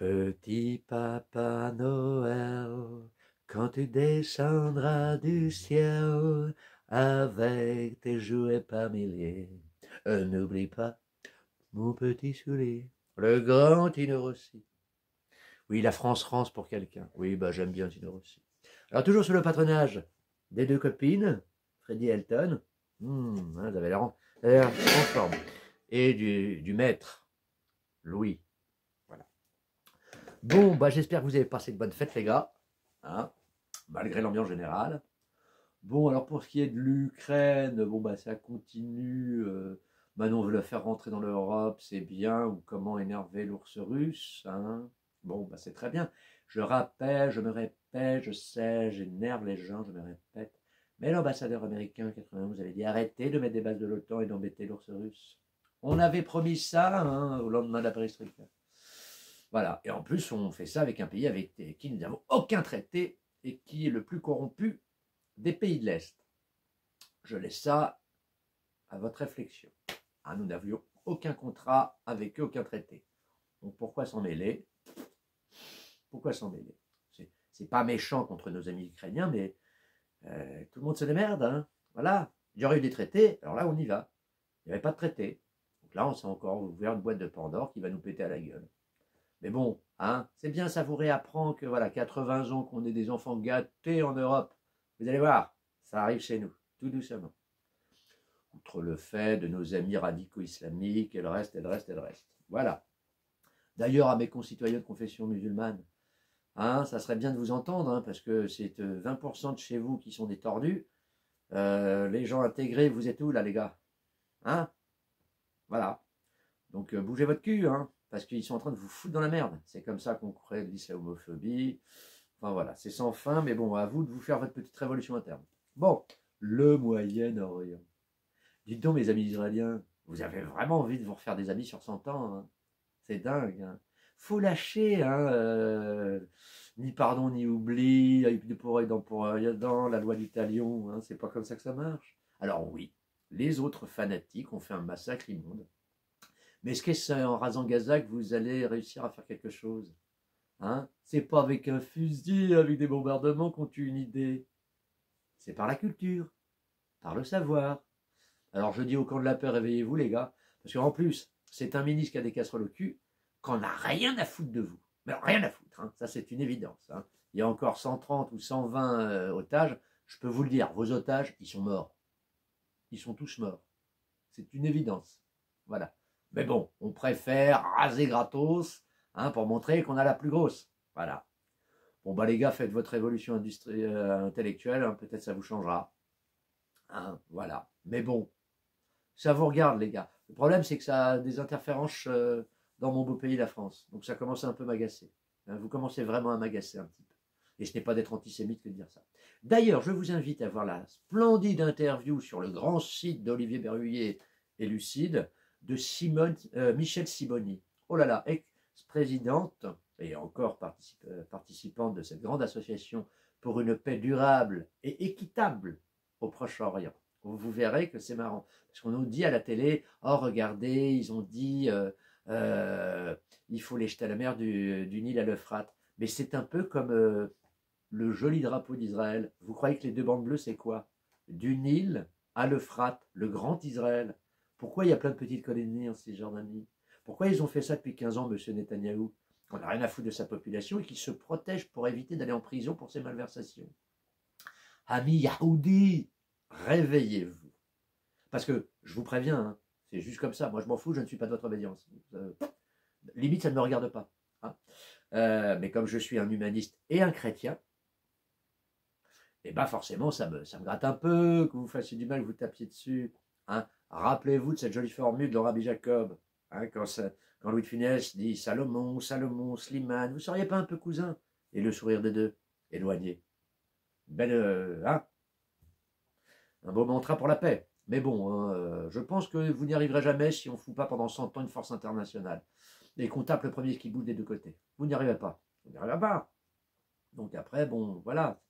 Petit papa Noël, quand tu descendras du ciel avec tes jouets par milliers, n'oublie pas mon petit soulier, le grand Tino Rossi. Oui, la France pour quelqu'un. Oui, bah j'aime bien Tino Rossi. Alors toujours sous le patronage des deux copines, Freddie et Elton, vous avez l'air en forme, et du maître, Louis. Voilà. Bon, bah j'espère que vous avez passé de bonnes fêtes, les gars, hein, malgré l'ambiance générale. Bon, alors pour ce qui est de l'Ukraine, bon bah ça continue. Maintenant on veut le faire rentrer dans l'Europe, c'est bien. Ou comment énerver l'ours russe, hein. Bon, bah c'est très bien. Je rappelle, je me répète, je sais, j'énerve les gens, je me répète. Mais l'ambassadeur américain en 91 avait dit arrêtez de mettre des bases de l'OTAN et d'embêter l'ours russe. On avait promis ça, hein, au lendemain de la perestroïka. Voilà. Et en plus, on fait ça avec un pays avec qui nous n'avons aucun traité et qui est le plus corrompu des pays de l'Est. Je laisse ça à votre réflexion. Ah, nous n'avions aucun contrat avec eux, aucun traité. Donc pourquoi s'en mêler? Pourquoi s'en mêler? C'est pas méchant contre nos amis ukrainiens, mais tout le monde se démerde. Hein. Voilà. Il y aurait eu des traités, alors là on y va. Il n'y avait pas de traité. Donc là on s'est encore ouvert une boîte de Pandore qui va nous péter à la gueule. Mais bon, hein, c'est bien, ça vous réapprend que voilà, 80 ans qu'on est des enfants gâtés en Europe. Vous allez voir, ça arrive chez nous, tout doucement. Outre le fait de nos amis radicaux islamiques et le reste, et le reste, et le reste. Voilà. D'ailleurs, à mes concitoyens de confession musulmane, hein, ça serait bien de vous entendre, hein, parce que c'est 20% de chez vous qui sont des tordus. Les gens intégrés, vous êtes où là, les gars? Hein? Voilà. Donc bougez votre cul, hein, parce qu'ils sont en train de vous foutre dans la merde. C'est comme ça qu'on crée de l'islamophobie. Enfin voilà, c'est sans fin, mais bon, à vous de vous faire votre petite révolution interne. Bon, le Moyen-Orient. Dites donc, mes amis israéliens, vous avez vraiment envie de vous refaire des amis sur 100 ans, hein. C'est dingue. Hein. Faut lâcher, hein, ni pardon ni oubli, pour dans la loi du talion, hein, c'est pas comme ça que ça marche. Alors oui, les autres fanatiques ont fait un massacre immonde. Mais est-ce que c'est en rasant Gaza que vous allez réussir à faire quelque chose? Hein? C'est pas avec un fusil, avec des bombardements qu'on tue une idée. C'est par la culture, par le savoir. Alors je dis au camp de la paix, réveillez-vous les gars, parce qu'en plus, c'est un ministre qui a des casseroles au cul, qu'on n'a rien à foutre de vous. Mais alors, rien à foutre, hein. Ça c'est une évidence. Hein. Il y a encore 130 ou 120 otages, je peux vous le dire, vos otages, ils sont morts. Ils sont tous morts. C'est une évidence. Voilà. Mais bon, on préfère raser gratos, hein, pour montrer qu'on a la plus grosse. Voilà. Bon bah les gars, faites votre révolution intellectuelle, hein, peut-être ça vous changera. Hein, voilà. Mais bon, ça vous regarde, les gars. Le problème, c'est que ça a des interférences dans mon beau pays, la France. Donc ça commence à un peu m'agacer. Hein, vous commencez vraiment à m'agacer un petit peu. Et ce n'est pas d'être antisémite que de dire ça. D'ailleurs, je vous invite à voir la splendide interview sur le grand site d'Olivier Berruyer et Lucide de Michel Simoni. Oh là là, ex-présidente et encore participante de cette grande association pour une paix durable et équitable au Proche-Orient. Vous verrez que c'est marrant. Parce qu'on nous dit à la télé, oh regardez, ils ont dit, il faut les jeter à la mer du Nil à l'Euphrate. Mais c'est un peu comme le joli drapeau d'Israël. Vous croyez que les deux bandes bleues, c'est quoi? Du Nil à l'Euphrate, le grand Israël. Pourquoi il y a plein de petites colonies en Cisjordanie? Pourquoi ils ont fait ça depuis 15 ans, M. Netanyahou? On n'a rien à foutre de sa population et qu'il se protège pour éviter d'aller en prison pour ses malversations. Amis Yahoudi, réveillez-vous. Parce que, je vous préviens, hein, c'est juste comme ça. Moi, je m'en fous, je ne suis pas de votre obédience. Limite, ça ne me regarde pas. Hein. Mais comme je suis un humaniste et un chrétien, et bien forcément, ça me gratte un peu que vous fassiez du mal, que vous tapiez dessus. Hein. Rappelez-vous de cette jolie formule de Rabbi Jacob, hein, quand Louis de Funès dit Salomon, Salomon, Slimane, vous ne seriez pas un peu cousin? Et le sourire des deux, éloigné. Belle, hein, un beau mantra pour la paix. Mais bon, hein, je pense que vous n'y arriverez jamais si on ne fout pas pendant 100 ans une force internationale et qu'on tape le premier qui bouge des deux côtés. Vous n'y arrivez pas. Vous n'y arriverez pas. Donc après, bon, voilà,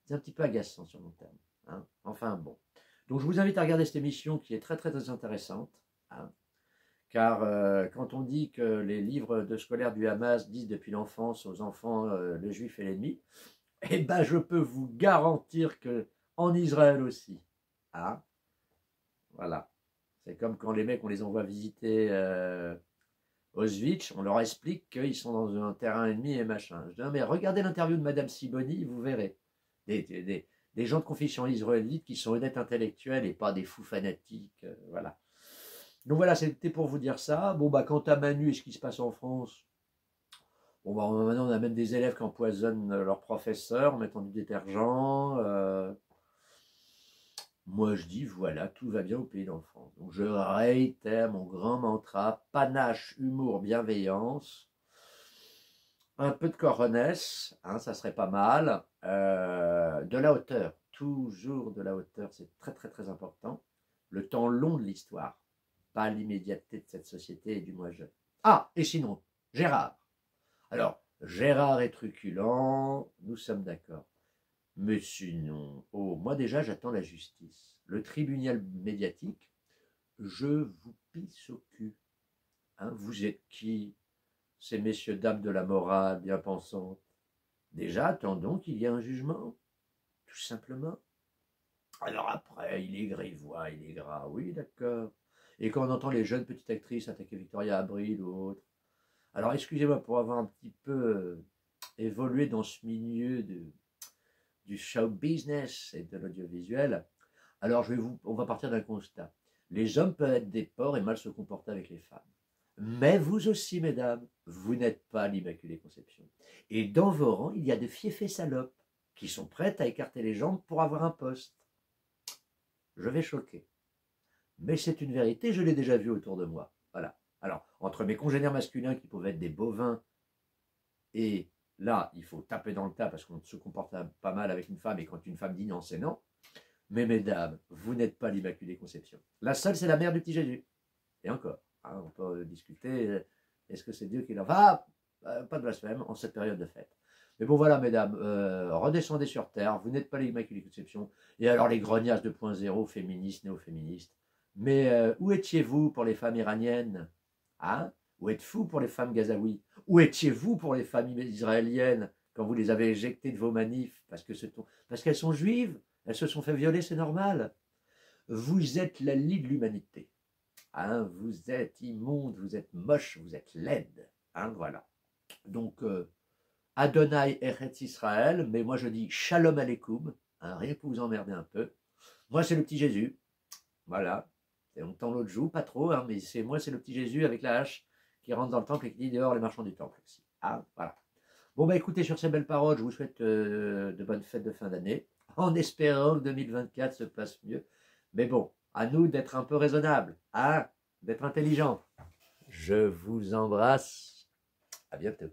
c'est un petit peu agaçant sur long terme. Hein. Enfin bon. Donc je vous invite à regarder cette émission qui est très très très intéressante, hein, Car quand on dit que les livres de scolaires du Hamas disent depuis l'enfance aux enfants le juif est l'ennemi, eh ben je peux vous garantir que en Israël aussi, hein, voilà. C'est comme quand les mecs on les envoie visiter Auschwitz, on leur explique qu'ils sont dans un terrain ennemi et machin. Je dis, non, mais regardez l'interview de Madame Siboni, vous verrez. Des gens de confession israélite qui sont honnêtes intellectuels et pas des fous fanatiques, voilà. Donc voilà, c'était pour vous dire ça. Bon, bah, quant à Manu et ce qui se passe en France, bon, bah, maintenant, on a même des élèves qui empoisonnent leurs professeurs en mettant du détergent. Moi, je dis, voilà, tout va bien au pays d'enfance. Donc, je réitère mon grand mantra, panache, humour, bienveillance, un peu de coronesse, hein, ça serait pas mal, de la hauteur, toujours de la hauteur, c'est très, très, très important. Le temps long de l'histoire, pas l'immédiateté de cette société et du moi jeune. Ah, et sinon, Gérard. Alors, Gérard est truculent, nous sommes d'accord. Mais sinon, oh, moi déjà j'attends la justice. Le tribunal médiatique, je vous pisse au cul. Hein, vous êtes qui, ces messieurs dames de la morale bien pensantes? Déjà attendons qu'il y ait un jugement, tout simplement. Alors après, il est grivois, il est gras, oui d'accord. Et quand on entend les jeunes petites actrices attaquer Victoria Abril ou autre, alors excusez-moi pour avoir un petit peu évolué dans ce milieu du show business et de l'audiovisuel. Alors on va partir d'un constat. Les hommes peuvent être des porcs et mal se comporter avec les femmes. Mais vous aussi, mesdames, vous n'êtes pas l'Immaculée Conception. Et dans vos rangs, il y a de fiefés salopes qui sont prêtes à écarter les jambes pour avoir un poste. Je vais choquer. Mais c'est une vérité, je l'ai déjà vu autour de moi. Voilà. Alors, entre mes congénères masculins qui pouvaient être des bovins, et là, il faut taper dans le tas parce qu'on se comporte pas mal avec une femme, et quand une femme dit non, c'est non. Mais mesdames, vous n'êtes pas l'Immaculée Conception. La seule, c'est la mère du petit Jésus. Et encore, hein, on peut discuter, est-ce que c'est Dieu qui leur va? Pas de blasphème en cette période de fête. Mais bon voilà, mesdames, redescendez sur terre, vous n'êtes pas l'Immaculée Conception. Et alors les grognasses 2.0, féministes, néo-féministes. Mais où étiez-vous pour les femmes iraniennes, hein? Où êtes-vous pour les femmes gazaouis? Où étiez-vous pour les familles israéliennes quand vous les avez éjectées de vos manifs parce qu'elles sont juives? Elles se sont fait violer, c'est normal. Vous êtes la lie de l'humanité. Hein, vous êtes immonde, vous êtes moche, vous êtes laide. Hein, voilà. Donc, Adonai Eretz Israël, mais moi je dis Shalom Aleikoum, hein, rien pour vous emmerder un peu. Moi c'est le petit Jésus. Voilà. Et on tend l'autre joue, pas trop, hein, mais moi c'est le petit Jésus avec la hache qui rentre dans le temple et qui dit dehors les marchands du temple aussi. Hein, voilà. Bon, bah écoutez, sur ces belles paroles, je vous souhaite de bonnes fêtes de fin d'année, en espérant que 2024 se passe mieux. Mais bon, à nous d'être un peu raisonnables, hein, d'être intelligents. Je vous embrasse. À bientôt.